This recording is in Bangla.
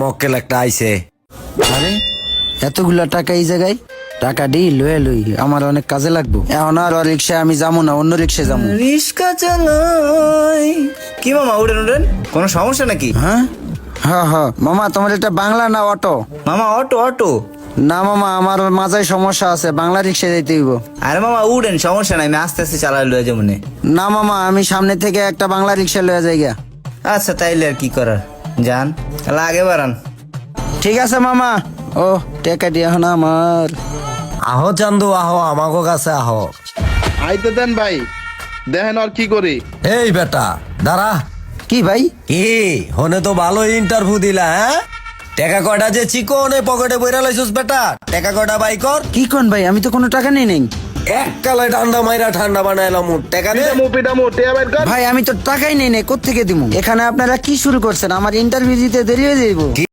মক্কেল একটা আইছে। আরে এতগুলা টাকা এই জায়গায়, টাকা দি লয়ে লই, আমার অনেক কাজে লাগবো। এখন আর রিক্সায় আমি যাবো না, অন্য রিক্সায় যাবো। রিস্কা চালাই। কি মামা উঠেন উঠেন, কোনো সমস্যা নাকি? হ্যাঁ হ্যাঁ হ্যাঁ মামা, তোমার এটা বাংলা না অটো? মামা অটো অটো। না মামা, আমার মাথায় সমস্যা আছে, বাংলা রিক্সায় যাইতে হইব। আরে মামা উঠেন, সমস্যা নাই, আমি আস্তে আস্তে চালাই লয়ে যাবো নে। না মামা, আমি সামনে থেকে একটা বাংলা রিক্সা লয়ে যাই গা। আচ্ছা তাইলে আর কি করার, যান তাহলে আগে বাড়ান। ঠিক আছে মামা। ও টাকা দিয়ে এখন আমার। আহো চান্দু আহো, আমাকে কাছে আহো। আইতে দেন ভাই, দেখেন আর কি করি। এই বেটা দাঁড়া। কি ভাই? কি হনে তো ভালো ইন্টারভিউ দিলা, হ্যাঁ? টাকা কয়টা যে চিকনে পকেটে বইরা লাইছস বেটা, টাকা কয়টা বাই কর। কি কোন ভাই, আমি তো কোনো টাকা নেই নেই। এক কালে ঠান্ডা মাইরা ঠান্ডা বানাইলাম, টাকা দে। পিটামু টিয়া বাইর কর। ভাই আমি তো টাকাই নেই নেই, কোত্থেকে দিমু? এখানে আপনারা কি শুরু করছেন? আমার ইন্টারভিউ দিতে দেরি হয়ে যাইব।